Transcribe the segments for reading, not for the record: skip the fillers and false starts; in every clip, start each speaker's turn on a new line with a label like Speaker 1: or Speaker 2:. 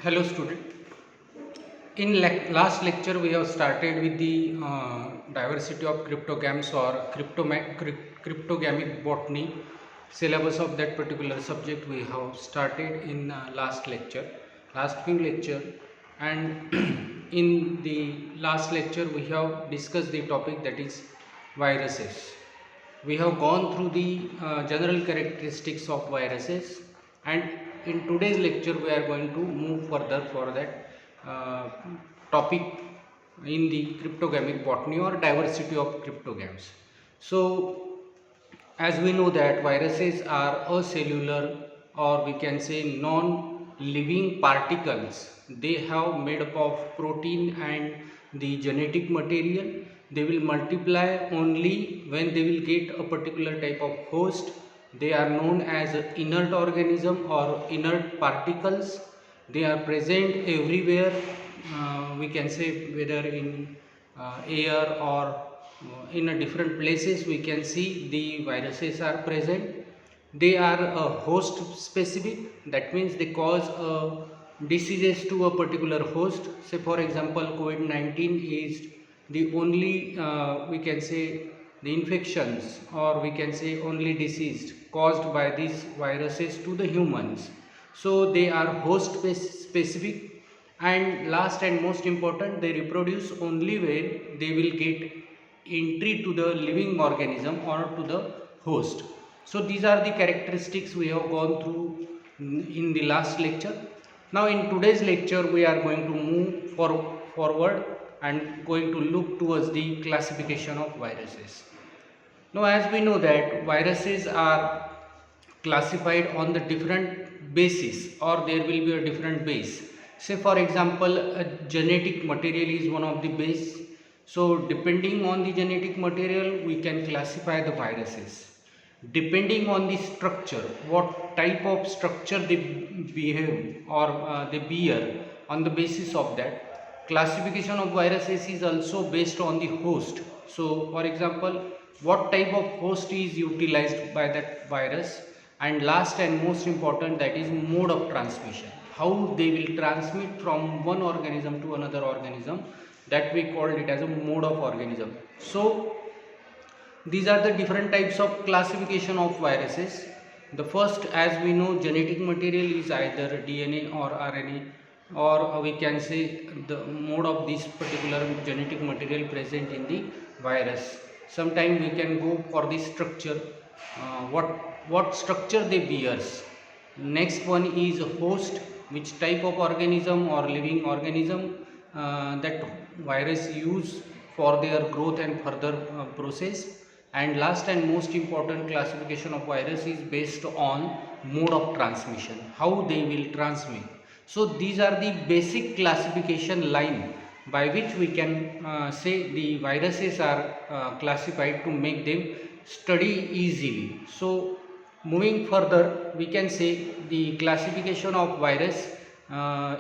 Speaker 1: Hello student. In last lecture we have started with the diversity of cryptogams or cryptogamic botany syllabus of that particular subject. We have started in last few lecture, and in the last lecture we have discussed the topic, that is viruses. We have gone through the general characteristics of viruses, and in today's lecture we are going to move further for that uh, topic in the cryptogamic botany or diversity of cryptogams. So as we know that viruses are acellular, or we can say non-living particles. They have made up of protein and the genetic material. They will multiply only when they will get a particular type of host. They are known as inert organism or inert particles. They are present everywhere. We can say whether in air or in a different places we can see the viruses are present. They are host specific, that means they cause diseases to a particular host. Say for example, COVID-19 is the only we can say the infections, or we can say only disease caused by these viruses to the humans. So they are host specific, and last and most important, they reproduce only when they will get entry to the living organism or to the host. So these are the characteristics we have gone through in the last lecture. Now in today's lecture we are going to move forward and going to look towards the classification of viruses. Now as we know that viruses are classified on the different basis, or there will be a different base. Say for example, a genetic material is one of the base. So depending on the genetic material we can classify the viruses. Depending on the structure, what type of structure they behave or they bear, on the basis of that classification of viruses is also based on the host. So for example, what type of host is utilized by that virus, and last and most important, that is mode of transmission, how they will transmit from one organism to another organism, that we called it as a mode of organism. So these are the different types of classification of viruses. The first, as we know, genetic material is either DNA or RNA, or we can say the mode of this particular genetic material present in the virus. Sometimes we can go for the structure, what structure they bears. Next one is host, which type of organism or living organism that virus use for their growth and further process. And last and most important classification of virus is based on mode of transmission, how they will transmit. So these are the basic classification line by which we can say the viruses are classified to make them study easily. So moving further, we can say the classification of virus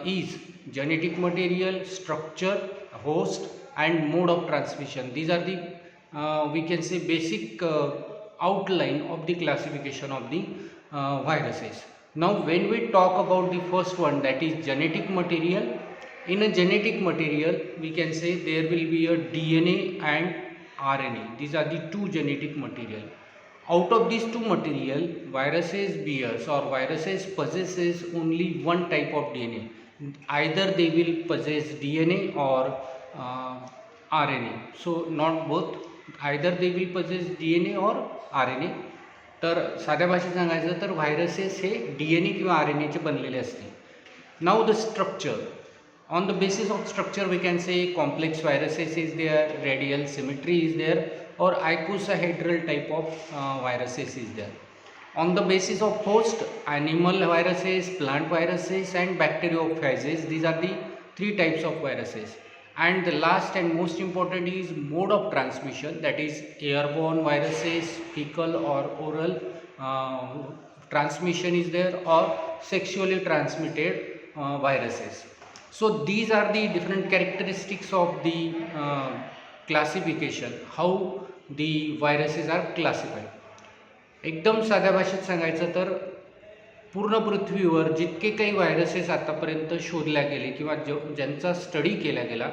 Speaker 1: is genetic material, structure, host, and mode of transmission. These are the we can say basic outline of the classification of the viruses. Now when we talk about the first one, that is genetic material. In a genetic material we can say there will be a DNA and RNA. These are the two genetic material. Out of these two material, viruses bears or viruses possesses only one type of DNA. Either they will possess DNA or RNA. So not both, either they will possess DNA or RNA. तर साध्या भाषेत सांगायचं तर viruses हे DNA किंवा RNA चे बनलेले असते. Now the structure. On the basis of structure we can say complex viruses is there, radial symmetry is there, or icosahedral type of viruses is there. On the basis of host, animal viruses, plant viruses, and bacteriophages. These are the three types of viruses. And the last and most important is mode of transmission, that is airborne viruses, fecal or oral transmission is there, or sexually transmitted viruses. So these are the different characteristics of the classification, how the viruses are classified. एकदम साध्या भाषेत सांगायचं तर पूर्ण पृथ्वीवर जितके काही viruses आतापर्यंत शोधल्या गेले किंवा ज्यांचा स्टडी केला गेला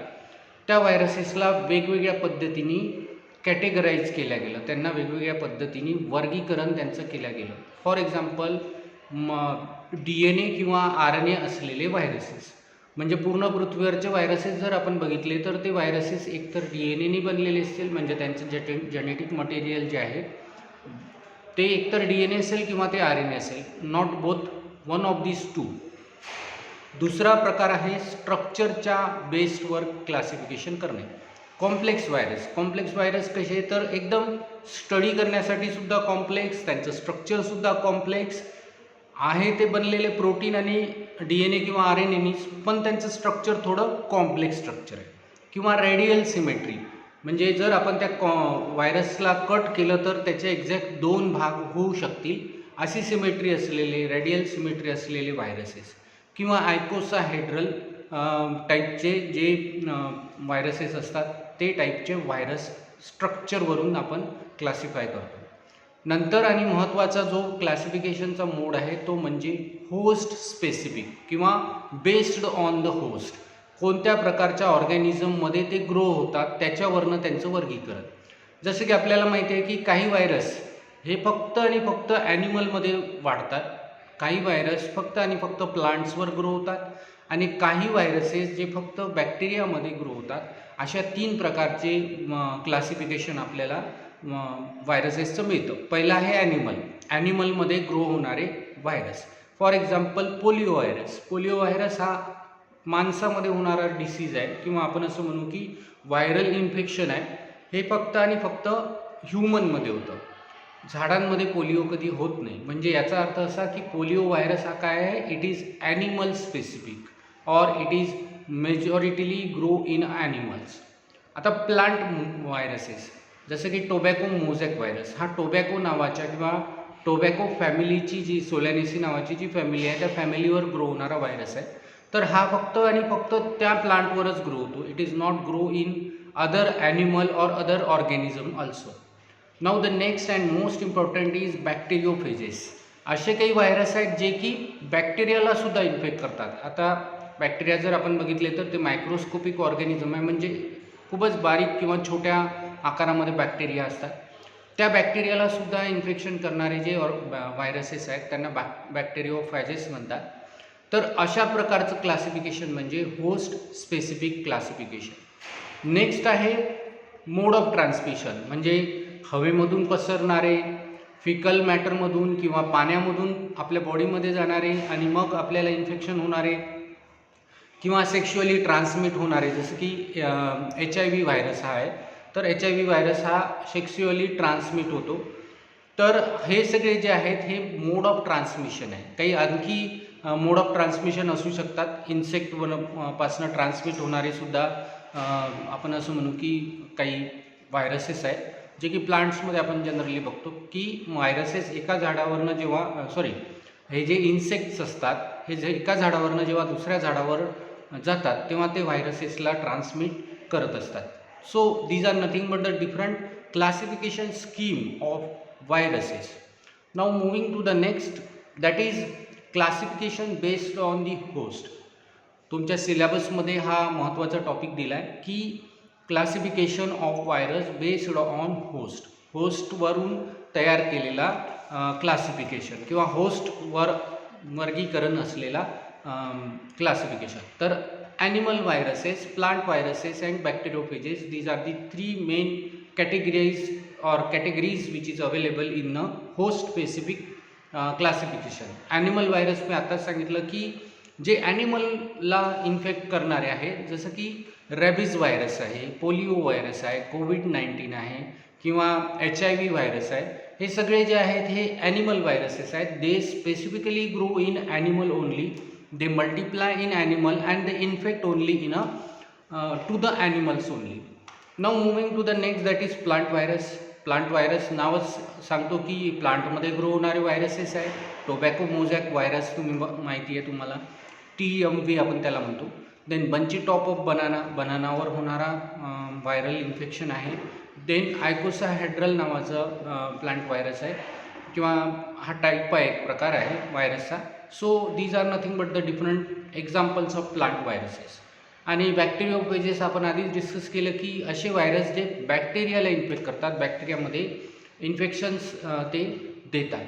Speaker 1: त्या व्हायरसेसला वेगवेगळ्या पद्धतीने कॅटेगराईज केल्या गेलं, त्यांना वेगवेगळ्या पद्धतीने वर्गीकरण त्यांचं केलं गेलं. फॉर एक्झाम्पल DNA किंवा RNA असलेले व्हायरसेस, म्हणजे पूर्ण पृथ्वीवरचे व्हायरसेस जर आपण बघितले तर ते व्हायरसेस एकतर DNAने बनलेले असतील, म्हणजे त्यांचं जेनेटिक मटेरियल जे आहे ते एकतर DNA असेल किंवा ते RNA असेल, not both, one of this two. दुसरा प्रकार आहे स्ट्रक्चरच्या बेस्डवर क्लासिफिकेशन करणे. कॉम्प्लेक्स व्हायरस कसे, तर एकदम स्टडी करण्यासाठी सुद्धा कॉम्प्लेक्स, त्यांचं स्ट्रक्चरसुद्धा कॉम्प्लेक्स आहे, ते बनलेले प्रोटीन आणि DNA किंवा RNAनीच, पण त्यांचं स्ट्रक्चर थोडं कॉम्प्लेक्स स्ट्रक्चर आहे. किंवा रेडियल सिमेट्री, म्हणजे जर आपण त्या व्हायरसला कट केलं तर त्याचे एक्झॅक्ट 2 भाग होऊ शकतील अशी सिमेट्री असलेले, रेडियल सिमेट्री असलेले व्हायरसेस. किंवा आयकोसाहेड्रल टाईपचे जे व्हायरसेस असतात ते टाईपचे व्हायरस स्ट्रक्चरवरून आपण क्लासिफाय करतो. नंतर आणि महत्त्वाचा जो क्लासिफिकेशनचा मोड आहे तो म्हणजे होस्ट स्पेसिफिक किंवा बेस्ड ऑन द होस्ट. कोणत्या प्रकारच्या ऑर्गॅनिझममध्ये ते ग्रो होतात त्याच्यावरनं त्यांचं वर्गीकरण. जसं की आपल्याला माहिती आहे की काही व्हायरस हे फक्त आणि फक्त ॲनिमलमध्ये वाढतात, काही व्हायरस फक्त आणि फक्त प्लांट्सवर ग्रो होतात, आणि काही व्हायरसेस जे फक्त बॅक्टेरियामध्ये ग्रो होतात. अशा 3 प्रकारचे क्लासिफिकेशन आपल्याला व्हायरसेसचं मिळतं. पहिलं आहे ॲनिमलमध्ये ग्रो होणारे virus. For example polio virus हा माणसामध्ये होणारा डिसीज आहे, किंवा आपण असं म्हणू की व्हायरल इन्फेक्शन आहे. हे फक्त आणि फक्त ह्युमनमध्ये होतं, झाडांमध्ये पोलिओ कधी होत नाही. म्हणजे याचा अर्थ असा की पोलिओ व्हायरस हा काय आहे, it is animal specific or it is majoritily grow in animals. आता प्लांट व्हायरसेस जसं की टोबॅको मोझॅक व्हायरस, हा टोबॅको नावाच्या किंवा टोबॅको फॅमिलीची जी सोलॅनेसी नावाची जी फॅमिली आहे त्या फॅमिलीवर ग्रो होणारा व्हायरस आहे. तर हा फक्त आणि फक्त त्या प्लांटवरच ग्रो होतो. It is not grow in other animal or other organism also. Now the next and most important is bacteriophages. असे काही व्हायरस आहेत जे की बॅक्टेरियाला सुद्धा इन्फेक्ट करतात. आता बॅक्टेरिया जर आपण बघितले तर ते मायक्रोस्कोपिक ऑर्गॅनिझम आहे, म्हणजे खूपच बारीक किंवा छोट्या आकारामध्ये बॅक्टेरिया असतात. त्या बॅक्टेरियाला सुद्धा इन्फेक्शन करणारे जे व्हायरसेस आहेत त्यांना बॅक्टेरियोफॅजेस म्हणतात. तर अशा प्रकारचं क्लासिफिकेशन म्हणजे होस्ट स्पेसिफिक क्लासिफिकेशन. नेक्स्ट आहे मोड ऑफ ट्रान्समिशन, म्हणजे हवेमधून पसरणारे, फिकल मॅटरमधून किंवा पाण्यामधून आपल्या बॉडीमध्ये जाणारे आणि मग आपल्याला इन्फेक्शन होणारे, किंवा सेक्शुअली ट्रान्समिट होणारे, जसं की HIV व्हायरस हा आहे. तर HIV व्हायरस हा सेक्शुअली ट्रान्समिट होतो. तर हे सगळे जे आहेत हे मोड ऑफ ट्रान्समिशन आहे. काही आणखी मोड ऑफ ट्रान्समिशन असू शकतात. इन्सेक्टपासनं ट्रान्समिट होणारे सुद्धा आपण असं म्हणू की काही व्हायरसेस आहेत जे की प्लांट्समध्ये आपण जनरली बघतो की व्हायरसेस एका झाडावरनं हे जे इन्सेक्ट्स असतात हे जे एका झाडावरनं जेव्हा दुसऱ्या झाडावर जातात तेव्हा ते व्हायरसेसला ट्रान्समिट करत असतात. So these are nothing but the different classification scheme of viruses. Now moving to the next, that is classification based on the host. तुमच्या सिलेबसमध्ये हा महत्त्वाचा टॉपिक दिला आहे की classification of virus based on होस्टवरून तयार केलेला क्लासिफिकेशन किंवा होस्टवर वर्गीकरण असलेला क्लासिफिकेशन. तर animal viruses, plant viruses and bacteriophages, these are the 3 main categories which is available in a host specific classification. Animal virus मी आत्ताच सांगितलं की जे ॲनिमलला इन्फेक्ट करणारे आहे, जसं की रॅबिज व्हायरस आहे, पोलिओ व्हायरस आहे, COVID-19 आहे किंवा HIV व्हायरस आहे. हे सगळे जे आहेत हे ॲनिमल व्हायरसेस आहेत. They specifically grow in animal only, they multiply in animal and they infect only in to the animals only. Now moving to the next, that is plant virus. Plant virus नावच सांगतो की प्लांटमध्ये grow होणारे viruses आहे. Tobacco mosaic virus माहिती आहे तुम्हाला, TMV आपण त्याला म्हणतो. देन बंची टॉप ऑफ बनानावर होणारा व्हायरल इन्फेक्शन आहे. देन आयकोसाहेड्रल नावाचं प्लांट व्हायरस आहे किंवा हा टाईप आहे, एक प्रकार आहे व्हायरसचा. So these are nothing but the different examples of plant viruses. आणि बॅक्टेरियोफेजेस आपण आधीच डिस्कस केलं की असे व्हायरस जे बॅक्टेरियाला इन्फेक्ट करतात, बॅक्टेरियामध्ये इन्फेक्शन्स ते देतात.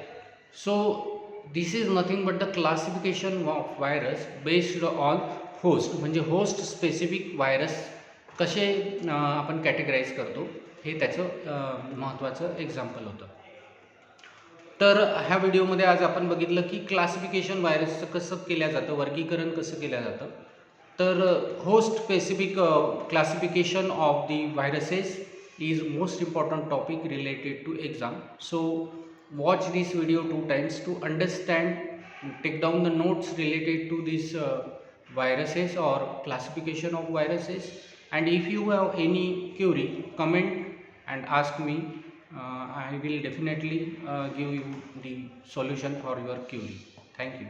Speaker 1: So this is nothing but the classification of virus based on host, म्हणजे होस्ट स्पेसिफिक व्हायरस कसे आपण कॅटेगराईज करतो हे त्याचं महत्त्वाचं एक्झाम्पल होतं. तर ह्या व्हिडिओमध्ये आज आपण बघितलं की क्लासिफिकेशन व्हायरसचं कसं केलं जातं, वर्गीकरण कसं केलं जातं. तर host specific classification of the viruses is most important topic related to exam. So watch this video 2 times to understand, take down the notes related to these viruses or classification of viruses, and if you have any query, comment and ask me. I will definitely give you the solution for your query. Thank you.